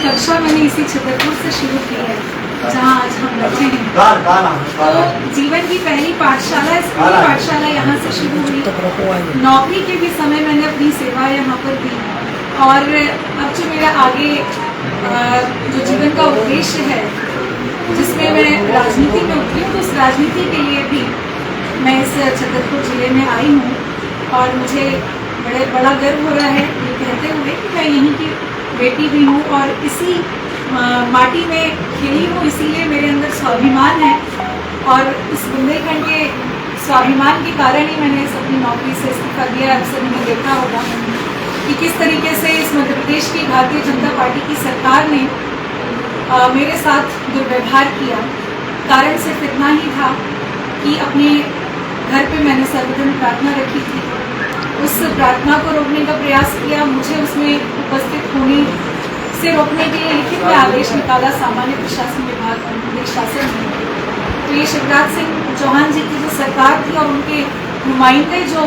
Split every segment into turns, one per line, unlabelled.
कक्षा मैंने इसी छतरपुर से शुरू की है जहाँ आज हम बैठे हैं। तो जीवन की पहली पाठशाला, स्कूली पाठशाला यहाँ से शुरू हुई। नौकरी के भी समय मैंने अपनी सेवा यहाँ पर दी और अब जो मेरा आगे जो जीवन का उद्देश्य है जिसमें मैं राजनीति में उतरी हूँ, तो उस राजनीति के लिए भी मैं इस छतरपुर जिले में आई हूँ और मुझे बड़ा गर्व हो रहा है ये कहते हुए कि मैं यहीं की बेटी भी हूँ और इसी माटी में खेली हूँ, इसीलिए मेरे अंदर स्वाभिमान है और इस बुंदेलखंड के स्वाभिमान के कारण ही मैंने अपनी नौकरी से इस्तीफा दिया। अक्सर मैंने देखा होगा कि किस तरीके से इस मध्य प्रदेश की भारतीय जनता पार्टी की सरकार ने मेरे साथ दुर्व्यवहार किया। कारण सिर्फ इतना ही था कि अपने घर पे मैंने सर्वधर्म प्रार्थना रखी थी, उस प्रार्थना को रोकने का प्रयास किया। मुझे उसमें उपस्थित होने से रोकने के लिए लिखित में आदेश निकाला सामान्य प्रशासन विभाग शासन में। तो ये शिवराज सिंह चौहान जी की जो सरकार थी और उनके नुमाइंदे जो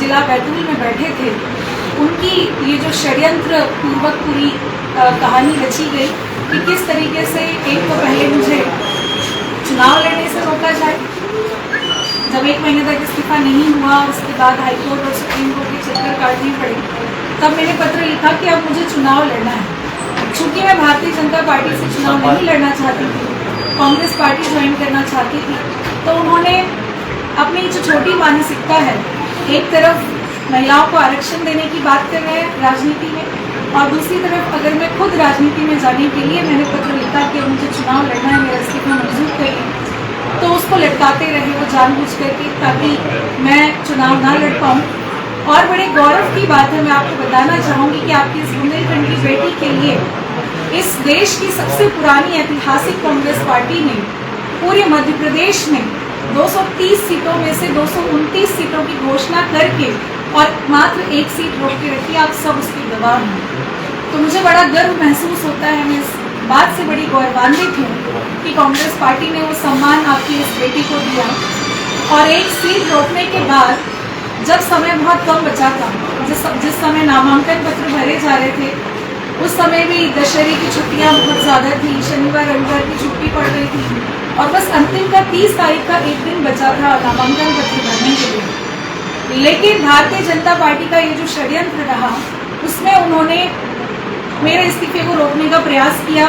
जिला बैतूल में बैठे थे, उनकी ये जो षड्यंत्र पूर्वक पूरी कहानी रची गई कि किस तरीके से एक तो पहले मुझे चुनाव लड़ने से रोका जाए, जब 1 महीने तक इस्तीफा नहीं हुआ, उसके बाद हाईकोर्ट और सुप्रीम कोर्ट के चक्कर काटने पड़े, तब मैंने पत्र लिखा कि अब मुझे चुनाव लड़ना है। चूंकि मैं भारतीय जनता पार्टी से चुनाव नहीं लड़ना चाहती थी, कांग्रेस पार्टी ज्वाइन करना चाहती थी, तो उन्होंने अपनी जो छोटी मानसिकता है, एक तरफ महिलाओं को आरक्षण देने की बात कर रहे हैं राजनीति में और दूसरी तरफ अगर मैं खुद राजनीति में जाने के लिए मैंने पत्र लिखा कि अब मुझे चुनाव लड़ना है, मेरा इस्तीफा मंजूर करिए, तो उसको लटकाते रहे वो जानबूझ करके ताकि मैं चुनाव ना लड़ पाऊँ। और बड़े गौरव की बात है, मैं आपको बताना चाहूँगी कि आपकी इस बुंदेलखंड की बेटी के लिए इस देश की सबसे पुरानी ऐतिहासिक कांग्रेस पार्टी ने पूरे मध्य प्रदेश में 230 सीटों में से 229 सीटों की घोषणा करके और मात्र 1 सीट रोक के रखी। आप सब उसके गवाह हैं। तो मुझे बड़ा गर्व महसूस होता है, मैं इस बात से बड़ी गौरवान्वित हूँ कि कांग्रेस पार्टी ने वो सम्मान आपकी इस बेटी को दिया और 1 सीट रोकने के बाद जब समय बहुत कम बचा था, जिस समय नामांकन पत्र भरे जा रहे थे, उस समय भी दशहरे की छुट्टियां बहुत ज़्यादा थी, शनिवार रविवार की छुट्टी पड़ गई थी और बस अंतिम का 30 तारीख का 1 दिन बचा था नामांकन पत्र भरने के लिए। लेकिन भारतीय जनता पार्टी का ये जो षड्यंत्र रहा, उसमें उन्होंने मेरे इस्तीफे को रोकने का प्रयास किया।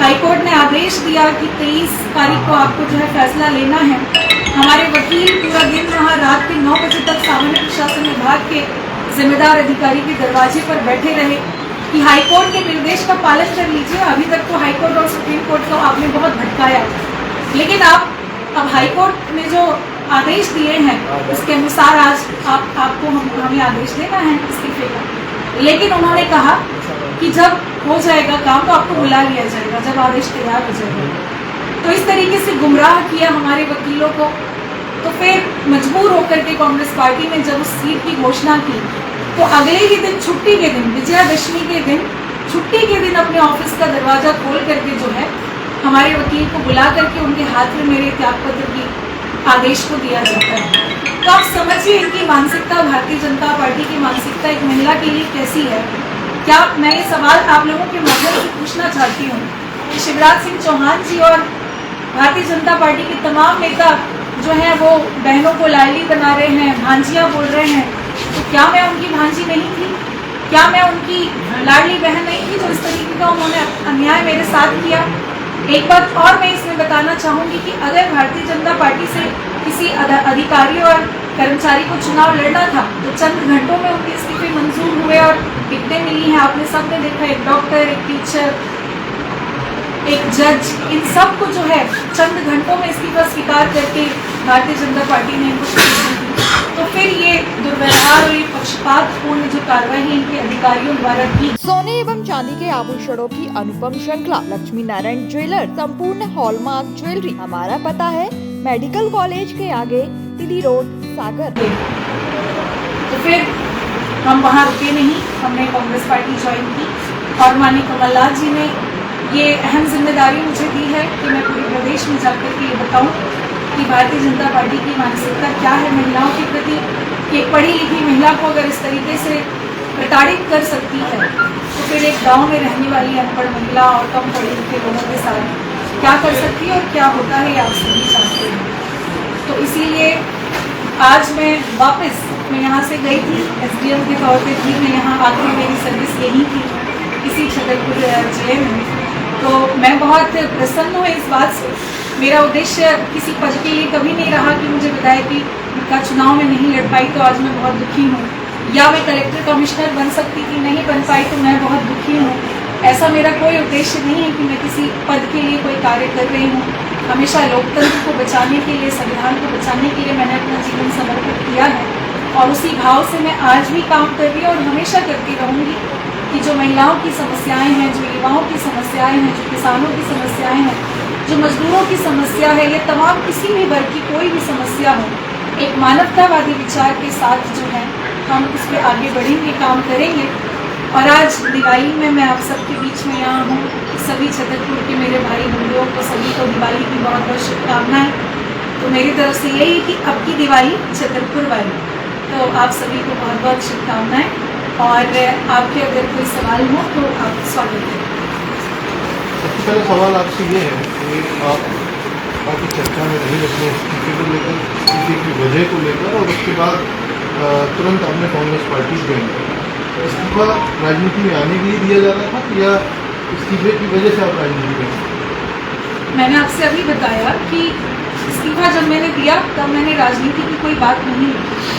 हाईकोर्ट ने आदेश दिया कि 23 तारीख को आपको जो है फैसला लेना है। हमारे वकील पूरा दिन वहाँ रात के 9 बजे तक सामान्य प्रशासन विभाग के जिम्मेदार अधिकारी के दरवाजे पर बैठे रहे कि हाईकोर्ट के निर्देश का पालन कर लीजिए। अभी तक तो हाईकोर्ट और सुप्रीम कोर्ट को आपने बहुत भटकाया, लेकिन अब हाईकोर्ट ने जो आदेश दिए हैं उसके अनुसार आज आपको हमें आदेश देना है इस्तीफे का। लेकिन उन्होंने कहा कि जब हो जाएगा काम तो आपको बुला लिया जाएगा, जब आदेश तैयार हो जाएगा। तो इस तरीके से गुमराह किया हमारे वकीलों को। तो फिर मजबूर होकर के कांग्रेस पार्टी ने जब उस सीट की घोषणा की, तो अगले ही दिन छुट्टी के दिन, विजयादशमी के दिन छुट्टी के दिन अपने ऑफिस का दरवाजा खोल करके जो है हमारे वकील को बुला करके उनके हाथ में मेरे त्यागपत्र की आदेश को दिया जाता है। तो आप समझिए इनकी मानसिकता, भारतीय जनता पार्टी की मानसिकता एक महिला के लिए कैसी है। क्या मैं ये सवाल आप लोगों के माध्यम से पूछना चाहती हूँ कि शिवराज सिंह चौहान जी और भारतीय जनता पार्टी के तमाम नेता जो हैं वो बहनों को लाडली बना रहे हैं, भांजियाँ बोल रहे हैं, तो क्या मैं उनकी भांजी नहीं थी? क्या मैं उनकी लाडली बहन नहीं थी जो इस तरीके का उन्होंने अन्याय मेरे साथ किया? एक बात और मैं इसमें बताना चाहूँगी कि अगर भारतीय जनता पार्टी से किसी अधिकारी और कर्मचारी को चुनाव लड़ना था तो चंद घंटों में उनके इस्तीफे मंजूर हुए और कितने मिली हैं आपने सबने देखा। एक डॉक्टर, एक टीचर, एक जज, इन सब को जो है चंद घंटों में इस्तीफा स्वीकार करके भारतीय जनता पार्टी ने इनको। तो फिर ये दुर्व्यवहार और ये पक्षपातपूर्ण जो कार्रवाई इनके अधिकारियों द्वारा की।
सोने एवं चांदी के आभूषणों की अनुपम श्रृंखला लक्ष्मी नारायण ज्वेलर, संपूर्ण हॉलमार्क ज्वेलरी। हमारा पता है मेडिकल कॉलेज के आगे, टीडी रोड, सागर।
तो फिर हम वहाँ रुके नहीं, हमने कांग्रेस पार्टी ज्वाइन की और माननीय कमलनाथ जी ने ये अहम जिम्मेदारी मुझे दी है कि मैं पूरे प्रदेश में जाकर के ये बताऊँ कि भारतीय जनता पार्टी की मानसिकता क्या है महिलाओं के प्रति। कि एक पढ़ी लिखी महिला को अगर इस तरीके से प्रताड़ित कर सकती है, तो फिर एक गांव में रहने वाली अनपढ़ महिला और कम पढ़े लिखे लोगों के साथ क्या कर सकती है और क्या होता है, ये आप सभी जानते हैं। तो इसीलिए आज मैं यहाँ से गई थी, SDM के तौर पे थी मैं यहाँ, आखिरी मेरी सर्विस यही थी इसी छतरपुर जिले में। तो मैं बहुत प्रसन्न हूँ इस बात से। मेरा उद्देश्य किसी पद के लिए कभी नहीं रहा कि मुझे विधायकी का चुनाव में नहीं लड़ पाई तो आज मैं बहुत दुखी हूँ, या मैं कलेक्टर कमिश्नर बन सकती थी, नहीं बन पाई तो मैं बहुत दुखी हूँ। ऐसा मेरा कोई उद्देश्य नहीं है कि मैं किसी पद के लिए कोई कार्य कर रही हूँ। हमेशा लोकतंत्र को बचाने के लिए, संविधान को बचाने के लिए मैंने अपना जीवन समर्पित किया है और उसी भाव से मैं आज भी काम कर रही हूँ और हमेशा करती रहूँगी कि जो महिलाओं की समस्याएं हैं, जो युवाओं की समस्याएं हैं, जो किसानों की समस्याएं हैं, जो मजदूरों की समस्या है, ये तमाम किसी भी वर्ग की कोई भी समस्या हो, एक मानवतावादी विचार के साथ जो है हम उस पर आगे बढ़ेंगे, काम करेंगे। और आज दिवाली में मैं आप सबके बीच में यहाँ हूँ, सभी छतरपुर के मेरे भाई बंधुओं को सभी को दिवाली की बहुत बहुत शुभकामनाएं। तो मेरी तरफ से यही है कि अब की दिवाली छतरपुर वाली, तो आप सभी को बहुत बहुत शुभकामनाएं। और आपके अगर कोई सवाल हो तो आप स्वागत हैं।
सबसे पहला सवाल आपसे ये है कि आप काफ़ी चर्चा में रही अपने इस्तीफे को लेकर, इस्तीफे की वजह को लेकर, और उसके बाद तुरंत आपने कांग्रेस पार्टी ज्वाइन की। इस्तीफा राजनीति में आने के लिए दिया जा रहा था या इस्तीफे की वजह से आप राजनीति में?
मैंने आपसे अभी बताया कि इस्तीफा जब मैंने दिया तब मैंने राजनीति की कोई बात नहीं की,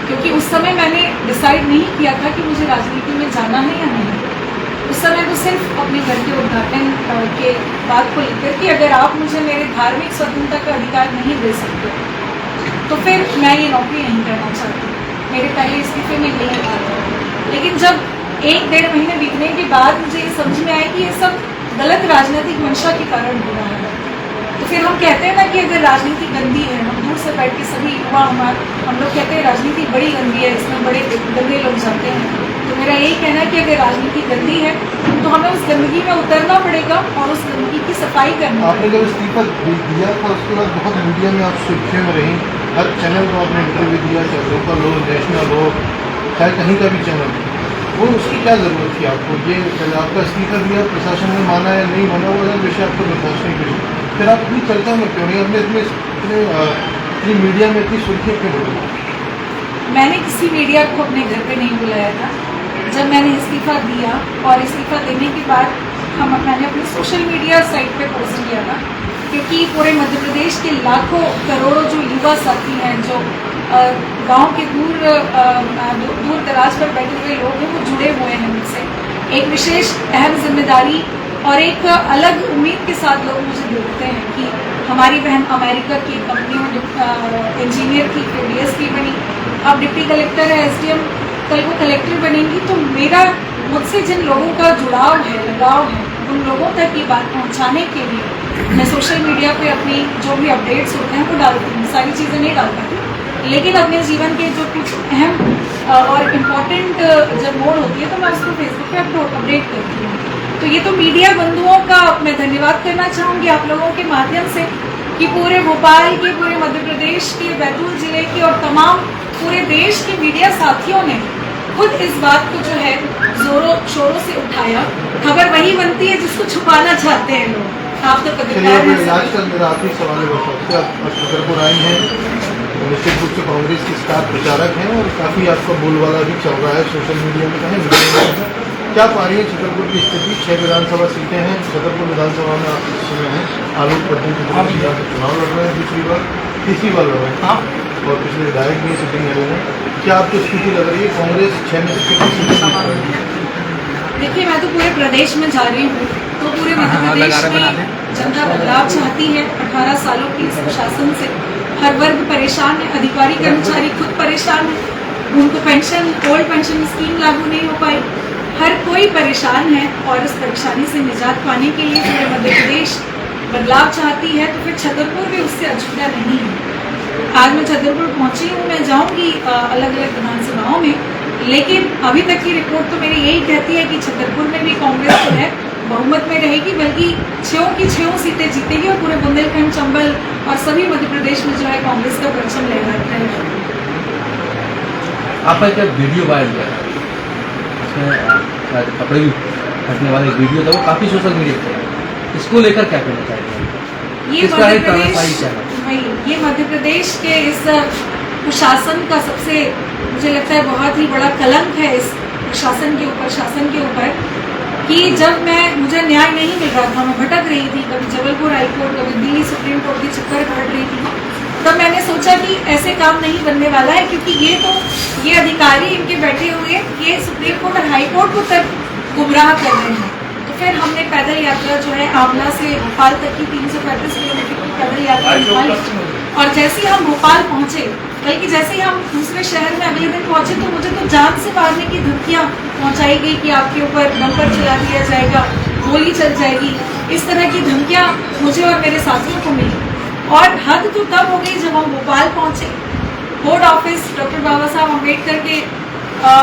क्योंकि उस समय मैंने डिसाइड नहीं किया था कि मुझे राजनीति में जाना है या नहीं। उस समय तो सिर्फ अपने घर के उद्घाटन के बात को लेकर कि अगर आप मुझे मेरे धार्मिक स्वतंत्रता का अधिकार नहीं दे सकते तो फिर मैं ये नौकरी नहीं करना चाहती। मेरे पहले इस्तीफे में यही था। लेकिन जब 1-1.5 महीने बीतने के बाद मुझे ये समझ में आया कि ये सब गलत राजनीतिक मंशा के कारण हो रहा है, तो फिर हम कहते हैं ना कि अगर राजनीति गंदी है, हम दूर से बैठ के सभी युवा हम लोग कहते हैं राजनीति बड़ी गंदी है, इसमें बड़े गंदे लोग जाते हैं। तो मेरा यही कहना है कि अगर राजनीति गंदी है तो हमें उस गंदगी में उतरना पड़ेगा और उस गंदगी की सफाई करनी।
आपने जब इस्तीफा दिया था उसके बाद बहुत मीडिया में आप सुर्खियों में रहीं, हर चैनल को आपने इंटरव्यू दिया, चाहे लोकल हो, नेशनल हो, चाहे कहीं का भी चैनल हो। वो उसकी क्या ज़रूरत थी आपको? ये आपका इस्तीफा दिया, प्रशासन ने माना या नहीं माना, वो अलग विषय आपको बर्दाश्त नहीं करी, फिर आप इतनी चर्चा में क्यों नहीं, अपने इतनी मीडिया में इतनी सुर्खियों क्यों बोली?
मैंने किसी मीडिया को अपने घर पे नहीं बुलाया था। जब मैंने इस्तीफा दिया और इस्तीफा देने के बाद मैंने अपने सोशल मीडिया साइट पे पोस्ट किया था, क्योंकि पूरे मध्य प्रदेश के लाखों करोड़ों जो युवा साथी हैं, जो गांव के दूर दराज पर बैठे हुए लोग हैं, वो जुड़े हुए हैं मुझसे। एक विशेष अहम जिम्मेदारी और एक अलग उम्मीद के साथ लोग मुझे देखते हैं कि हमारी बहन अमेरिका की कंपनी इंजीनियर थी, फिर DSP बनी, अब डिप्टी कलेक्टर है, SDM, कल को कलेक्टर बनेंगी। तो मेरा मुझसे जिन लोगों का जुड़ाव है, लगाव है, उन लोगों तक ये बात पहुंचाने के लिए मैं सोशल मीडिया पे अपनी जो भी अपडेट्स होते हैं वो डालती हूँ। सारी चीज़ें नहीं डाल पाती, लेकिन अपने जीवन के जो कुछ अहम और इम्पोर्टेंट जब मोड़ होती है तो मैं उसको फेसबुक पे अपडेट करती हूँ। तो ये तो मीडिया बंधुओं का मैं धन्यवाद करना चाहूँगी आप लोगों के माध्यम से कि पूरे भोपाल के, पूरे मध्य प्रदेश के, बैतूल जिले के और तमाम पूरे देश के मीडिया साथियों ने खुद इस बात को जो है जोरों शोरों से उठाया। खबर वही बनती है जिसको छुपाना चाहते हैं लोग। आप तो पत्रकार हैं।
आजकल मेरा आखिरी सवाल है, आप छतरपुर आई हैं, निश्चित रूप से कांग्रेस की स्टार प्रचारक हैं और काफ़ी आपका बोलबाला भी चल रहा है सोशल मीडिया में, कहें क्या पा रही है छतरपुर की स्थिति? 6 विधानसभा सीटें हैं, छतरपुर विधानसभा में आप इस समय हैं, आलोक पटेल की तरफ से चुनाव लड़ रहे हैं, दूसरी बार, तीसरी बार लड़ रहे हैं, और पिछले विधायक भी सिटिंग है लोगों। क्या आपको स्थिति लग रही है कांग्रेस 6 में से कितनी सीटें जीत रही है?
देखिए, मैं तो पूरे प्रदेश में जा रही हूँ, तो पूरे मध्य प्रदेश में जनता बदलाव चाहती है। 18 सालों की शासन से हर वर्ग परेशान है, अधिकारी कर्मचारी खुद परेशान है, उनको पेंशन, ओल्ड पेंशन स्कीम लागू नहीं हो पाई, हर कोई परेशान है। और इस परेशानी से निजात पाने के लिए पूरे मध्य प्रदेश बदलाव चाहती है, तो फिर छतरपुर भी उससे अछूता नहीं है। आज मैं छतरपुर पहुंची हूँ, मैं जाऊंगी अलग अलग विधानसभाओं में, लेकिन अभी तक की रिपोर्ट तो मेरी यही कहती है कि छतरपुर में भी कांग्रेस जो है बहुमत में रहेगी, बल्कि 6 की 6 सीटें जीतेगी और पूरे बुंदेलखंड, चंबल और सभी मध्य प्रदेश में जो है कांग्रेस का परचम लहराता है।
आपका क्या वीडियो वायरल है उसमें शायद कपड़े भी फटने वाला एक वीडियो था, वो काफ़ी सोशल मीडिया पे है। इसको लेकर क्या कहना चाहेंगे?
ये
इसका
मध्य
एक तानाशाही क्या है?
प्रदेश ये मध्य प्रदेश के इस प्रशासन का सबसे मुझे लगता है बहुत ही बड़ा कलंक है इस प्रशासन के ऊपर, शासन के ऊपर, कि जब मुझे न्याय नहीं मिल रहा था, मैं भटक रही थी, कभी जबलपुर हाईकोर्ट, कभी दिल्ली सुप्रीम कोर्ट के चक्कर काट रही थी, तब मैंने सोचा कि ऐसे काम नहीं बनने वाला है, क्योंकि ये अधिकारी इनके बैठे हुए ये सुप्रीम कोर्ट और हाई कोर्ट को तक गुमराह कर रहे हैं। तो फिर हमने पैदल यात्रा जो है आंवला से भोपाल तक की 335 किलोमीटर की पैदल यात्रा निकाली, और जैसे ही हम भोपाल पहुंचे, बल्कि जैसे ही हम दूसरे शहर में अगले दिन पहुंचे, तो मुझे तो जान से मारने की धमकियां पहुंचाई गई कि आपके ऊपर नंबर चला दिया जाएगा, गोली चल जाएगी, इस तरह की धमकियां मुझे और मेरे साथियों को मिली। और हद तो तब हो गई जब हम भोपाल पहुंचे, बोर्ड ऑफिस डॉक्टर बाबा साहब अम्बेडकर के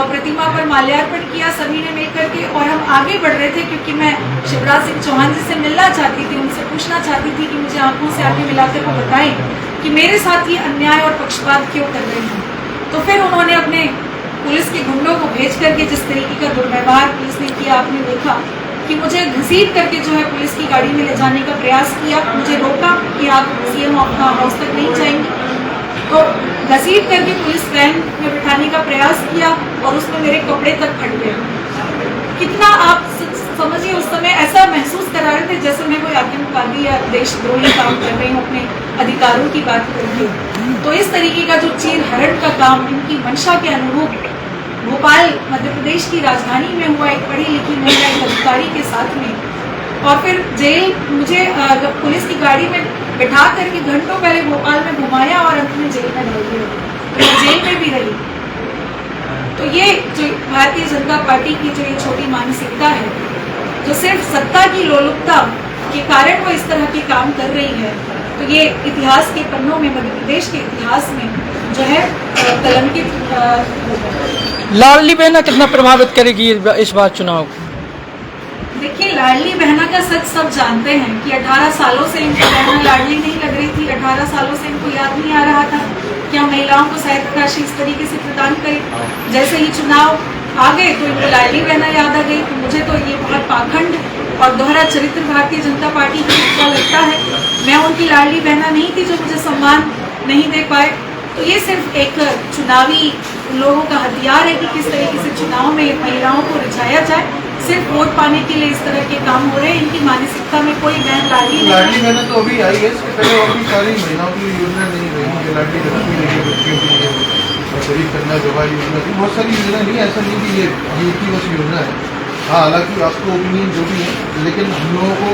प्रतिमा पर माल्यार्पण किया सभी ने मिल करके, और हम आगे बढ़ रहे थे, क्योंकि मैं शिवराज सिंह चौहान जी से मिलना चाहती थी, उनसे पूछना चाहती थी कि मुझे आंखों से आंखें मिलाकर वो बताएं कि मेरे साथ ये अन्याय और पक्षपात क्यों कर रहे हैं। तो फिर उन्होंने अपने पुलिस के गुंडों को भेज करके जिस तरीके का दुर्व्यवहार पुलिस ने किया, आपने देखा कि मुझे घसीट करके जो है पुलिस की गाड़ी में ले जाने का प्रयास किया, मुझे रोका कि आप सीएम हाउस तक नहीं जाएंगे, तो घसीट करके पुलिस वैन में बिठाने का प्रयास किया, और उसमें मेरे कपड़े तक फट गए। कितना आप समझिए, उस समय ऐसा महसूस करा रहे थे जैसे मैं कोई आतंकवादी या देशद्रोही काम कर रही हूँ अपने अधिकारों की बात करके। तो इस तरीके का जो चीरहरण का काम इनकी मंशा के अनुरूप भोपाल मध्य प्रदेश की राजधानी में हुआ, एक पढ़ी लिखी महिला एक अधिकारी के साथ में, और फिर जेल मुझे पुलिस की गाड़ी में बिठा करके घंटों पहले भोपाल में घुमाया और अंत में जेल में डाल दिया, तो मैं जेल में भी रही। तो ये जो भारतीय जनता पार्टी की जो ये छोटी मानसिकता है, जो सिर्फ सत्ता की लोलुपता के कारण वो इस तरह के काम कर रही है, तो ये इतिहास के पन्नों में, मध्य प्रदेश के इतिहास में जो है कलंकित।
लाडली बहना कितना प्रभावित करेगी इस बार चुनाव को?
देखिए, लाडली बहना का सच सब जानते हैं कि 18 सालों से इनको बहना लाडली नहीं लग रही थी। 18 सालों से इनको याद नहीं आ रहा था कि हम महिलाओं को साहित्य राशि इस तरीके से प्रदान करें। जैसे ही चुनाव आ गए तो इनको लाडली बहना याद आ गई। तो मुझे तो ये बहुत पाखंड और दोहरा चरित्र भारतीय जनता पार्टी का लगता है। मैं उनकी लाडली बहना नहीं थी जो मुझे सम्मान नहीं दे पाए। तो ये सिर्फ एक चुनावी लोगों का हथियार है कि किस तरीके से चुनाव में महिलाओं को रिझाया जाए। सिर्फ वोट पाने के लिए इस तरह के काम हो रहे हैं। इनकी मानसिकता में कोई बहन लाडली
बहना तो अभी आई है, इसके पहले और भी सारी महिलाओं की योजना नहीं रही, जो लाडली लक्ष्मी रही है बच्चियों के लिए, और गरीब कन्या विवाह योजना थी, बहुत सारी योजना नहीं, ऐसा नहीं कि ये की बस योजना है। हाँ, हालांकि आपको ओपिनियन जो भी है, लेकिन हम लोगों को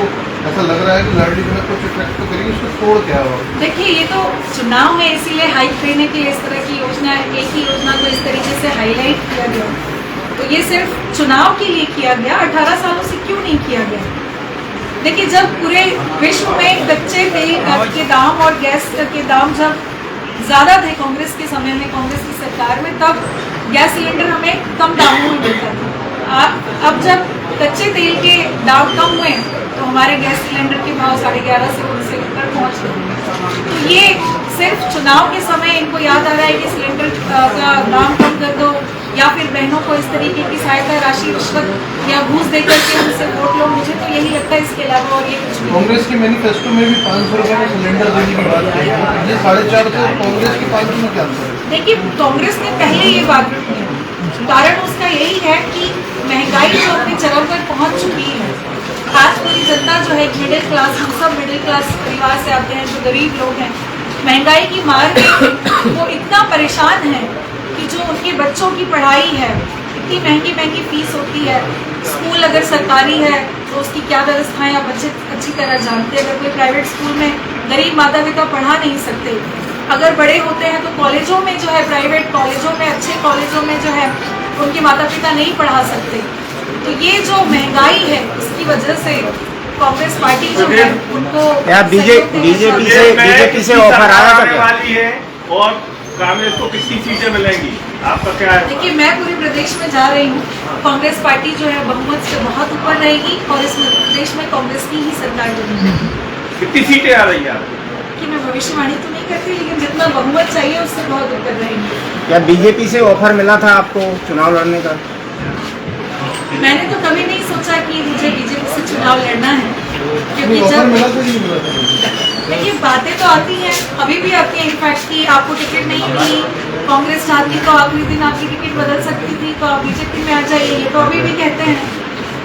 ऐसा लग रहा है कि लाडली बहना कुछ अट्रैक्ट तो करेगी, उसको तोड़ क्या हुआ।
देखिए, ये तो चुनाव है, इसीलिए हाइप देने के लिए इस तरह की योजना, एक ही योजना को इस तरीके से हाईलाइट किया गया। तो ये सिर्फ चुनाव के लिए किया गया, 18 सालों से क्यों नहीं किया गया। देखिए, जब पूरे विश्व में कच्चे तेल के दाम और गैस के दाम जब ज़्यादा थे कांग्रेस के समय में, कांग्रेस की सरकार में, तब गैस सिलेंडर हमें कम दामों में मिलता था। अब जब कच्चे तेल के दाम कम हुए तो हमारे गैस सिलेंडर के भाव 11.5 से ऊपर पहुँच गए। तो ये सिर्फ चुनाव के समय इनको याद आ रहा है कि सिलेंडर का दाम कम कर दो, या फिर बहनों को इस तरीके की सहायता राशि, रिश्वत या घूस देकर के उनसे वोट लो। मुझे तो यही लगता है, इसके अलावा और ये कुछ नहीं।
कांग्रेस के मैनिफेस्टो में भी 500 रुपये में सिलेंडर देने की बात कही है, ये 450 कांग्रेस की 500 में क्या अंतर है?
देखिए, कांग्रेस ने पहले ये बात रखी है, कारण उसका यही है कि महंगाई जो अपने चरम पर पहुंच चुकी है। आज पूरी जनता जो है मिडिल क्लास, हम सब मिडिल क्लास परिवार से आते हैं, जो गरीब लोग हैं, महंगाई की मार में वो इतना परेशान है कि जो उनके बच्चों की पढ़ाई है, इतनी महंगी फीस होती है। स्कूल अगर सरकारी है तो उसकी क्या व्यवस्थाएं आप अच्छी तरह जानते हैं। अगर कोई प्राइवेट स्कूल में गरीब माता पिता पढ़ा नहीं सकते, अगर बड़े होते हैं तो कॉलेजों में जो है, प्राइवेट कॉलेजों में, अच्छे कॉलेजों में जो है उनके माता पिता नहीं पढ़ा सकते। तो ये जो महंगाई है, इसकी वजह से कांग्रेस पार्टी जो है उनको
बीजेपी से ऑफर आने वाली है, और कांग्रेस को कितनी सीटें मिलेंगी, आपका क्या है?
देखिए, मैं पूरे प्रदेश में जा रही हूँ। कांग्रेस पार्टी जो है बहुमत से बहुत ऊपर रहेगी, और इस मध्य प्रदेश में कांग्रेस की ही सरकार बनेगी।
कितनी सीटें आ रही है?
कि मैं भविष्यवाणी तो नहीं करती, लेकिन जितना बहुमत चाहिए उससे बहुत ऊपर रहेंगे।
क्या बीजेपी से ऑफर मिला था आपको चुनाव लड़ने का?
मैंने तो कभी नहीं सोचा कि मुझे बीजेपी से चुनाव लड़ना है, क्योंकि
ऑफर
जब
मिला तो नहीं मिला था?
देखिए बातें तो आती हैं, अभी भी आती हैं इनफैक्ट कि आपको टिकट नहीं मिली, कांग्रेस चाहती तो आखिरी दिन आपकी टिकट बदल सकती थी, तो आप बीजेपी में आ जाइए, ये तो अभी भी कहते हैं।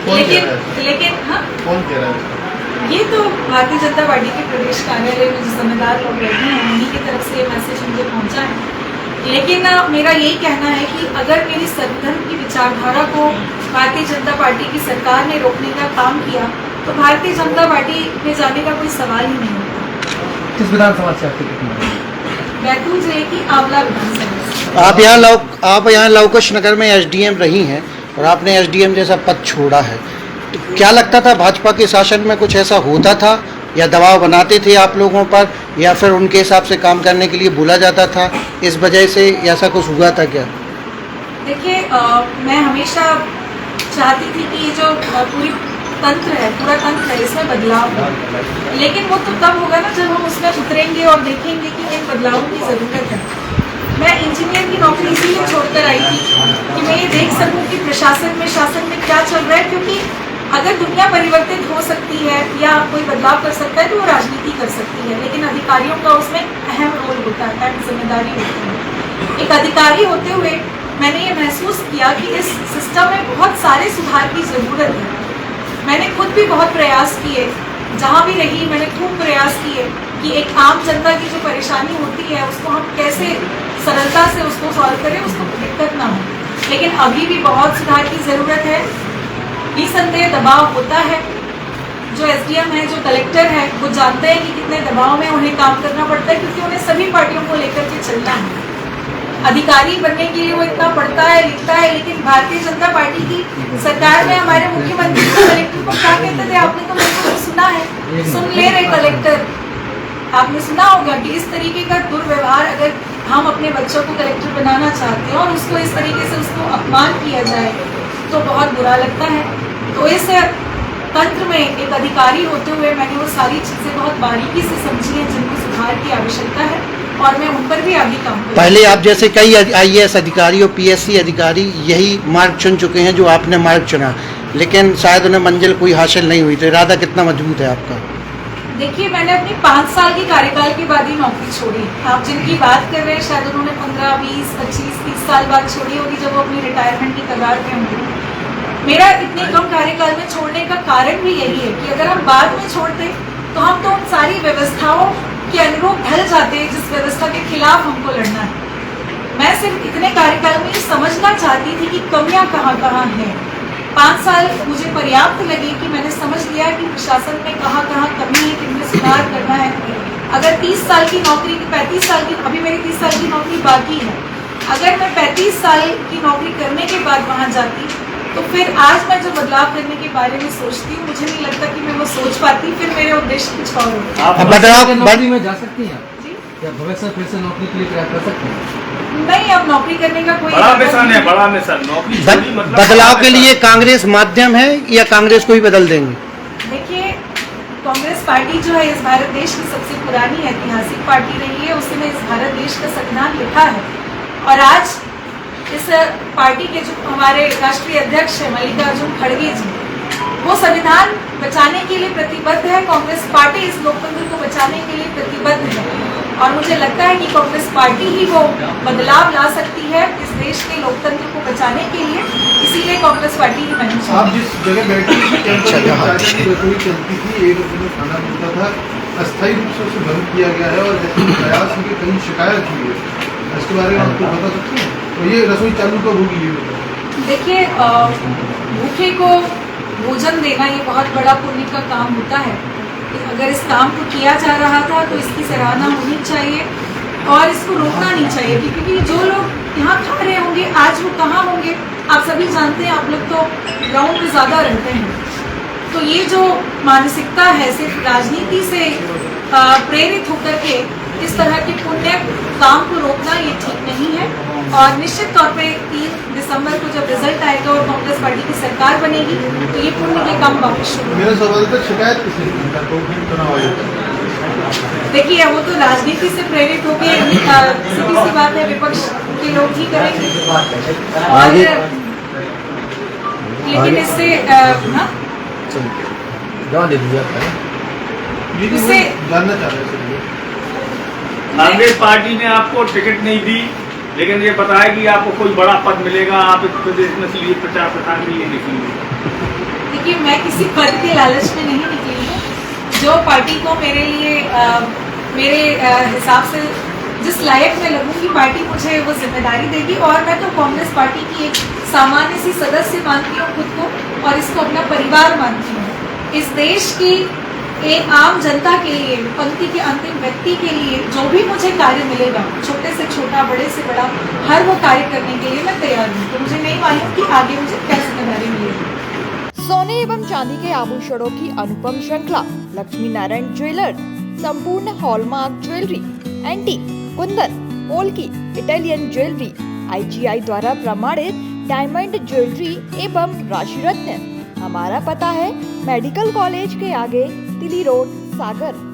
कौन कह रहा है?
लेकिन हाँ,
कौन कह रहा है?
ये तो भारतीय जनता पार्टी के प्रदेश कार्यालय में जो जिम्मेदार लोग बैठे हैं उन्हीं की तरफ से ये मैसेज मुझे पहुंचा है। लेकिन मेरा यही कहना है कि अगर मेरी सर्वधर्म की विचारधारा को भारतीय जनता पार्टी की सरकार ने रोकने का काम किया तो भारतीय जनता पार्टी में जाने का कोई सवाल ही नहीं होता।
किस विधानसभा से आप टिकट मांगे?
बैतूल जिले की आंवला विधानसभा से।
आप यहाँ लवकुश नगर में एसडीएम रही हैं और आपने एसडीएम जैसा पद छोड़ा है, तो क्या लगता था भाजपा के शासन में कुछ ऐसा होता था या दबाव बनाते थे आप लोगों पर, या फिर उनके हिसाब से काम करने के लिए बोला जाता था, इस वजह से ऐसा कुछ हुआ था क्या?
देखिए मैं हमेशा चाहती थी कि ये जो पूरा तंत्र है इसमें बदलाव हो, लेकिन वो तो तब होगा ना जब हम उसमें उतरेंगे और देखेंगे कि इन बदलावों की ज़रूरत है। मैं इंजीनियर की नौकरी इसीलिए छोड़कर आई थी कि मैं ये देख सकूं कि शासन में क्या चल रहा है, क्योंकि अगर दुनिया परिवर्तित हो सकती है या कोई बदलाव कर सकता है तो वो राजनीति कर सकती है, लेकिन अधिकारियों का उसमें अहम रोल होता है, अहम जिम्मेदारी होती है। एक अधिकारी होते हुए मैंने ये महसूस किया कि इस सिस्टम में बहुत सारे सुधार की ज़रूरत है। मैंने खुद भी बहुत प्रयास किए, जहाँ भी रही मैंने खूब प्रयास किए कि एक आम जनता की जो परेशानी होती है उसको हम कैसे सरलता से उसको सॉल्व करें, उसको दिक्कत ना हो। लेकिन अभी भी बहुत सुधार की ज़रूरत है। निसंदेह दबाव होता है। जो एसडीएम है, जो कलेक्टर है, वो जानते हैं कि कितने दबाव में उन्हें काम करना पड़ता है, क्योंकि उन्हें सभी पार्टियों को लेकर के चलना है। अधिकारी बनने के लिए वो इतना पढ़ता है, लिखता है, लेकिन भारतीय जनता पार्टी की सरकार में हमारे मुख्यमंत्री कलेक्टर को क्या कहते थे, आपने तो मेरे को सुना है, सुन ले रहे कलेक्टर। आपने सुना होगा कि इस तरीके का दुर्व्यवहार अगर हम अपने बच्चों को कलेक्टर बनाना चाहते हैं और उसको इस तरीके से उसको अपमान किया जाए तो बहुत बुरा लगता है। तो इस तंत्र में एक अधिकारी होते हुए मैंने वो सारी चीज़ें बहुत बारीकी से समझी हैं जिनको सुधार की आवश्यकता है, और मैं उन पर भी आगे काम करूँगी।
पहले आप जैसे कई आईएएस अधिकारी और पीएससी अधिकारी यही मार्ग चुन चुके हैं जो आपने मार्ग चुना, लेकिन शायद उन्हें मंजिल कोई हासिल नहीं हुई, तो इरादा कितना मजबूत है आपका?
देखिए मैंने अपनी 5 साल की कार्यकाल के बाद ही नौकरी छोड़ी। आप जिनकी बात कर रहे हैं शायद उन्होंने 15, 20, 25, 30 साल बाद छोड़ी होगी, जब वो अपनी रिटायरमेंट की कगार पे होंगे। मेरा इतने कम कार्यकाल में छोड़ने का कारण भी यही है कि अगर हम बाद में छोड़ते तो हम तो उन सारी व्यवस्थाओं के अनुरूप ढल जाते जिस व्यवस्था के खिलाफ हमको लड़ना है। मैं सिर्फ इतने कार्यकाल में ये समझना चाहती थी कि कमियां कहाँ कहाँ हैं। 5 साल मुझे पर्याप्त लगे कि मैंने समझ लिया कि प्रशासन में कहाँ कहाँ कमी है, किनमें सुधार करना है। अगर 30 साल की नौकरी, 35 साल की, अभी मेरी 30 साल की नौकरी बाकी है, अगर मैं 35 साल की नौकरी करने के बाद वहाँ जाती तो फिर आज मैं जो बदलाव करने के बारे में सोचती हूँ, मुझे नहीं लगता कि मैं वो सोच पाती, फिर मेरे उद्देश्य कुछ और होते।
आप नौकरी में जा सकती हैं
जी?
या भविष्य में फिर से नौकरी के लिए प्रयास कर सकते हैं?
नहीं, अब नौकरी करने का कोई
बड़ा मिशन है, बड़ा मिशन। नौकरी छोड़ी मतलब
बदलाव के लिए कांग्रेस माध्यम है या कांग्रेस को ही बदल देंगे?
देखिए कांग्रेस पार्टी जो है इस भारत देश की सबसे पुरानी ऐतिहासिक पार्टी रही है, उसमें इस भारत देश का संविधान लिखा है, और आज इस पार्टी के जो हमारे राष्ट्रीय अध्यक्ष है मल्लिकार्जुन खड़गे जी, वो संविधान बचाने के लिए प्रतिबद्ध है। कांग्रेस पार्टी इस लोकतंत्र को बचाने के लिए प्रतिबद्ध है, और मुझे लगता है कि कांग्रेस पार्टी ही वो बदलाव ला सकती है इस देश के लोकतंत्र को बचाने के लिए, इसीलिए कांग्रेस पार्टी ही बननी चाहिए।
आप जिस जगह बैठी थी कैंपस में चाय की रसोई चलती थी, एक रुपये में खाना मिलता था, अस्थायी रूप से उसे बंद किया गया है और ऐसे प्रयास की कहीं शिकायत हुई है, इसके बारे में आपको बता सकते हैं? तो ये रसोई चालू कब होगी ये बताओ।
देखिए भूखे को भोजन देना ये बहुत बड़ा पुण्य का काम होता है। अगर इस काम को किया जा रहा था तो इसकी सराहना होनी चाहिए और इसको रोकना नहीं चाहिए, क्योंकि जो लोग यहाँ खा रहे होंगे आज वो कहाँ होंगे आप सभी जानते हैं। आप लोग तो ग्राउंड पे ज़्यादा रहते हैं, तो ये जो मानसिकता है सिर्फ राजनीति से प्रेरित होकर के इस तरह के पुण्य काम को रोकना ये ठीक नहीं है। और निश्चित तौर पे 3 दिसंबर को जब रिजल्ट आएगा और कांग्रेस पार्टी की सरकार बनेगी तो ये पुण्य के काम वापस शुरू
मेरा सवाल था शिकायत किसने की चुनाव आयोग?
देखिए वो तो राजनीति से प्रेरित होकर सीधी सी बात है, विपक्ष के लोग ही करेंगे। और लेकिन इससे हाँ,
जमा दे दीजिए आप
दीदी
उससे-
वही जानना चाह रहे थे
कांग्रेस पार्टी ने आपको टिकट नहीं दी, लेकिन ये बताया कि आपको कोई बड़ा पद मिलेगा, आप इस प्रदेश में इसलिए प्रचार प्रसार के लिए निकलेंगे।
देखिए मैं किसी पद के लालच में नहीं निकली हूँ। जो पार्टी को मेरे लिए मेरे हिसाब से जिस लायक मैं लगूंगी, पार्टी मुझे वो जिम्मेदारी देगी। और मैं तो कांग्रेस पार्टी की एक सामान्य सी सदस्य मानती हूँ खुद को, और इसको अपना परिवार मानती हूँ। इस देश की एक आम जनता के लिए, पंक्ति के अंतिम व्यक्ति के लिए जो भी मुझे कार्य मिलेगा, छोटे से छोटा, बड़े से बड़ा, हर वो कार्य करने के लिए मैं तैयार हूँ। तो मुझे नहीं मालूम कि आगे मुझे क्या जिम्मेदारी मिलेगी।
सोने एवं चांदी के आभूषणों की अनुपम श्रृंखला लक्ष्मी नारायण ज्वेलर्स संपूर्ण hallmark jewellery, antique, Kundan, polki, Italian jewellery, IGI द्वारा प्रमाणित डायमंड ज्वेलरी एवं राशि रत्न। हमारा पता है मेडिकल कॉलेज के आगे, तिली रोड, सागर।